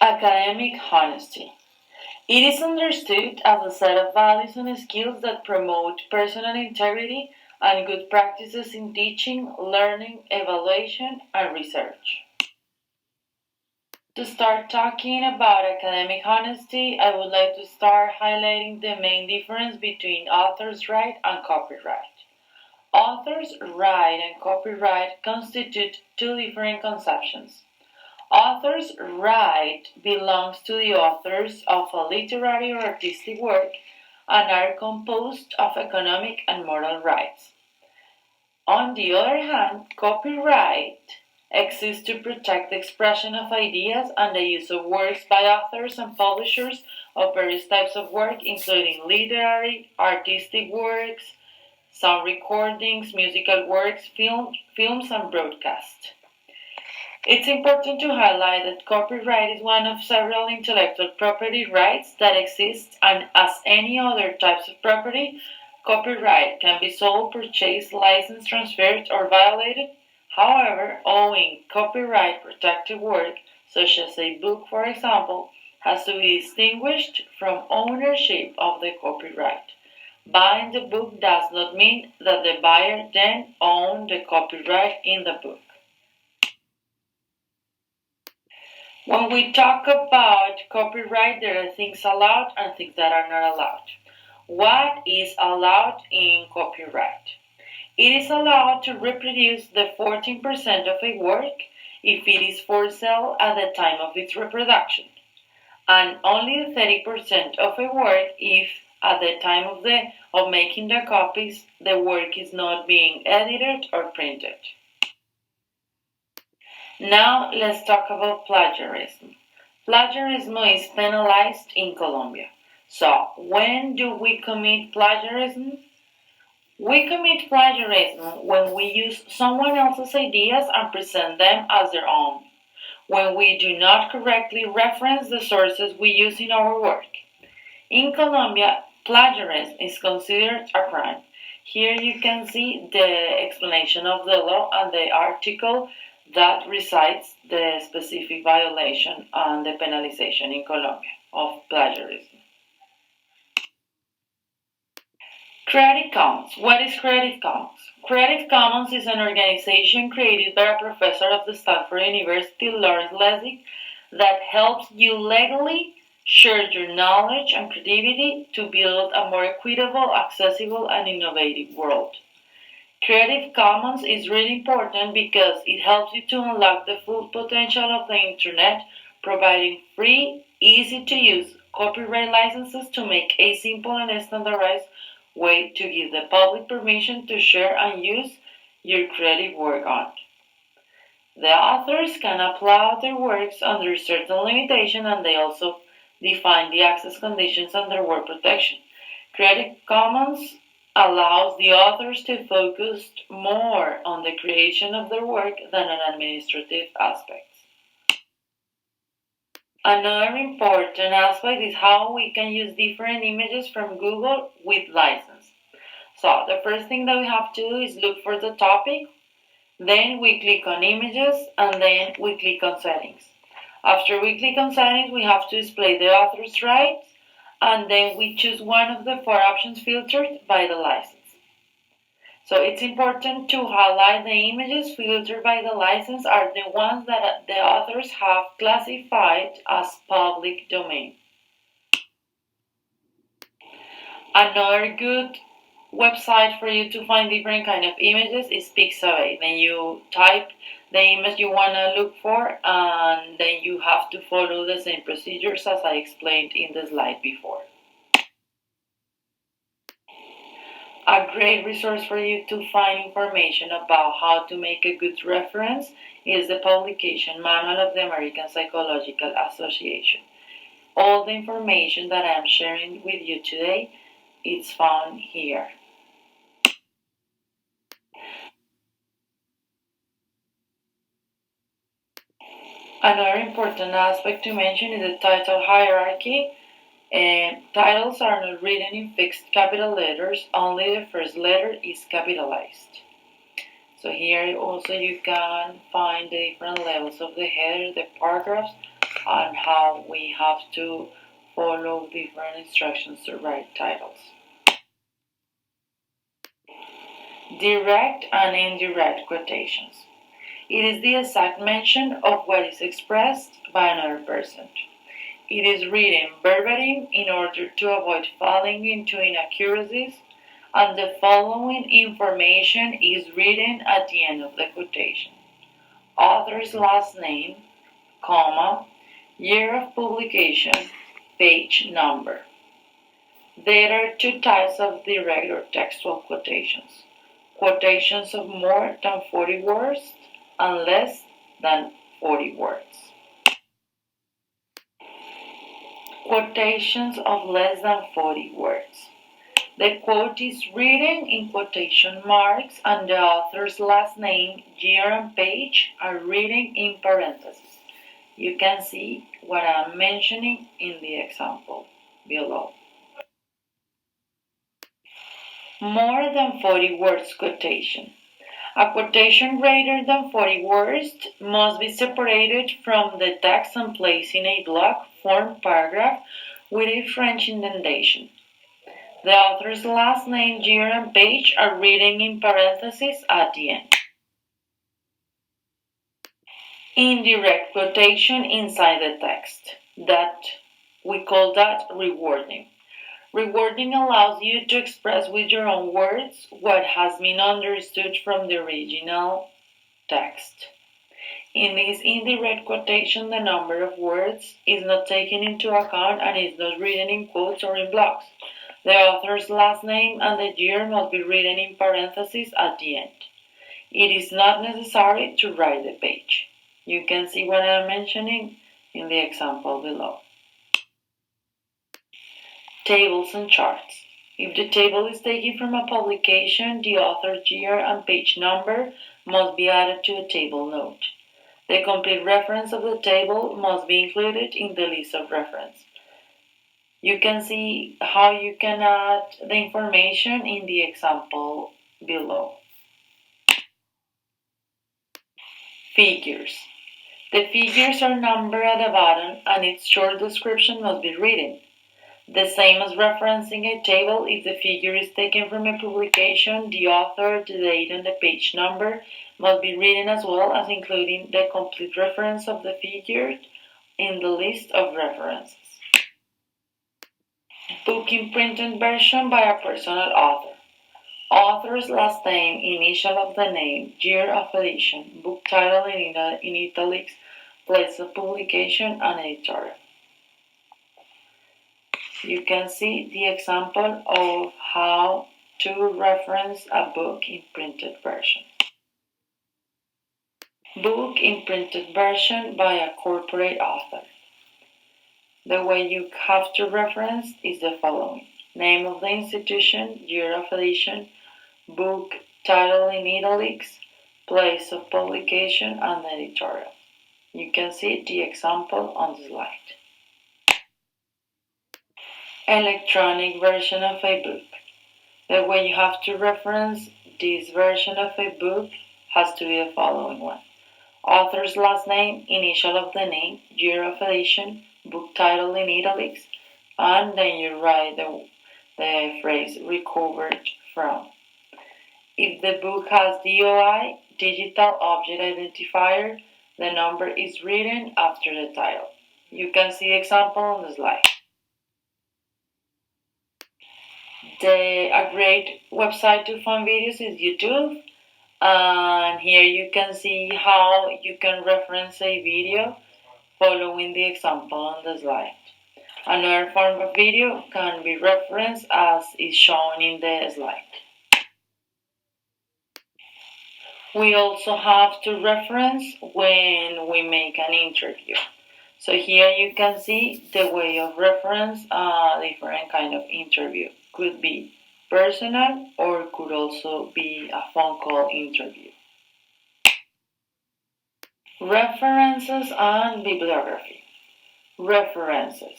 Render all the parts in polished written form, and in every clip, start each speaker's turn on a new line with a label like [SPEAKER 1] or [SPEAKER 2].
[SPEAKER 1] Academic honesty. It is understood as a set of values and skills that promote personal integrity and good practices in teaching, learning, evaluation, and research. To start talking about academic honesty, I would like to start highlighting the main difference between author's right and copyright. Author's right and copyright constitute two different conceptions. Author's right belongs to the authors of a literary or artistic work and are composed of economic and moral rights. On the other hand, copyright exists to protect the expression of ideas and the use of works by authors and publishers of various types of work, including literary, artistic works, sound recordings, musical works, films, and broadcasts. It's important to highlight that copyright is one of several intellectual property rights that exist, and as any other types of property, copyright can be sold, purchased, licensed, transferred, or violated. However, owning copyright protected work, such as a book for example, has to be distinguished from ownership of the copyright. Buying the book does not mean that the buyer then owned the copyright in the book. When we talk about copyright, there are things allowed and things that are not allowed. What is allowed in copyright? It is allowed to reproduce the 14% of a work if it is for sale at the time of its reproduction, and only the 30% of a work if at the time of making the copies the work is not being edited or printed. Now let's talk about plagiarism. Plagiarism is penalized in Colombia. So, when do we commit plagiarism? We commit plagiarism when we use someone else's ideas and present them as their own, when we do not correctly reference the sources we use in our work. In Colombia, plagiarism is considered a crime. Here you can see the explanation of the law and the article that recites the specific violation and the penalization in Colombia of plagiarism. Creative Commons. What is Creative Commons? Creative Commons is an organization created by a professor of the Stanford University, Lawrence Lessig, that helps you legally share your knowledge and creativity to build a more equitable, accessible, and innovative world. Creative Commons is really important because it helps you to unlock the full potential of the internet, providing free, easy to use copyright licenses to make a simple and standardized way to give the public permission to share and use your creative work on. The authors can upload their works under certain limitations, and they also define the access conditions under work protection. Creative Commons allows the authors to focus more on the creation of their work than on administrative aspects. Another important aspect is how we can use different images from Google with license. So the first thing that we have to do is look for the topic, then we click on images, and then we click on settings. After we click on settings, we have to display the author's rights, and then we choose one of the four options filtered by the license. So it's important to highlight the images filtered by the license are the ones that the authors have classified as public domain. Another good website for you to find different kind of images is Pixabay. Then you type the image you want to look for, and then you have to follow the same procedures as I explained in the slide before. A great resource for you to find information about how to make a good reference is the publication Manual of the American Psychological Association. All the information that I am sharing with you today is found here. Another important aspect to mention is the title hierarchy. Titles are not written in fixed capital letters, only the first letter is capitalized. So here also you can find the different levels of the header, the paragraphs, on how we have to follow different instructions to write titles. Direct and indirect quotations. It is the exact mention of what is expressed by another person. It is written verbatim in order to avoid falling into inaccuracies, and the following information is written at the end of the quotation. Author's last name, comma, year of publication, page number. There are two types of direct or textual quotations. Quotations of more than 40 words and less than 40 words. Quotations of less than 40 words. The quote is written in quotation marks and the author's last name, year, and page are written in parentheses. You can see what I'm mentioning in the example below. More than 40 words quotation. A quotation greater than 40 words must be separated from the text and placed in a block form paragraph with a French indentation. The author's last name, year, and page are written in parentheses at the end. Indirect quotation inside the text. We call that rewording. Rewording allows you to express with your own words what has been understood from the original text. In this indirect quotation, the number of words is not taken into account and is not written in quotes or in blocks. The author's last name and the year must be written in parentheses at the end. It is not necessary to write the page. You can see what I am mentioning in the example below. Tables and charts. If the table is taken from a publication, the author's year and page number must be added to a table note. The complete reference of the table must be included in the list of reference. You can see how you can add the information in the example below. Figures. The figures are numbered at the bottom and its short description must be written. The same as referencing a table, if the figure is taken from a publication, the author, the date, and the page number must be written as well as including the complete reference of the figure in the list of references. Book in printed version by a personal author. Author's last name, initial of the name, year of edition, book title in italics, place of publication, and editorial. You can see the example of how to reference a book in printed version. Book in printed version by a corporate author. The way you have to reference is the following: name of the institution, year of edition, book title in italics, place of publication, and editorial. You can see the example on the slide. Electronic version of a book. The way you have to reference this version of a book has to be the following one: author's last name, initial of the name, year of edition, book title in italics, and then you write the phrase recovered from. If the book has DOI, digital object identifier, the number is written after the title. You can see the example on the slide. A great website to find videos is YouTube, and here you can see how you can reference a video following the example on the slide. Another form of video can be referenced as is shown in the slide. We also have to reference when we make an interview. So here you can see the way of reference a different kind of interview. Could be personal or could also be a phone call interview. References and bibliography. References.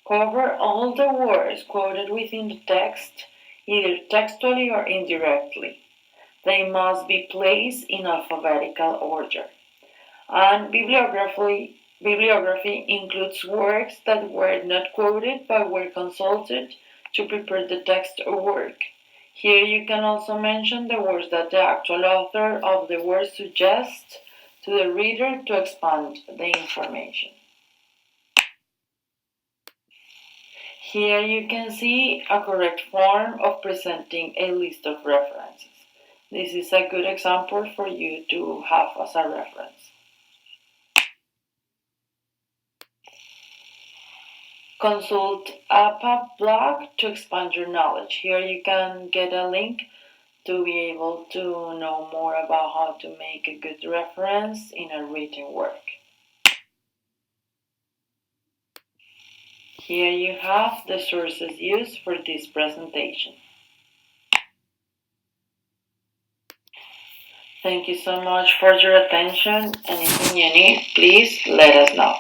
[SPEAKER 1] Cover all the words quoted within the text, either textually or indirectly. They must be placed in alphabetical order. And bibliography Bibliography includes works that were not quoted but were consulted to prepare the text or work. Here you can also mention the words that the actual author of the work suggests to the reader to expand the information. Here you can see a correct form of presenting a list of references. This is a good example for you to have as a reference. Consult APA blog to expand your knowledge. Here you can get a link to be able to know more about how to make a good reference in a written work. Here you have the sources used for this presentation. Thank you so much for your attention. Anything you need, please let us know.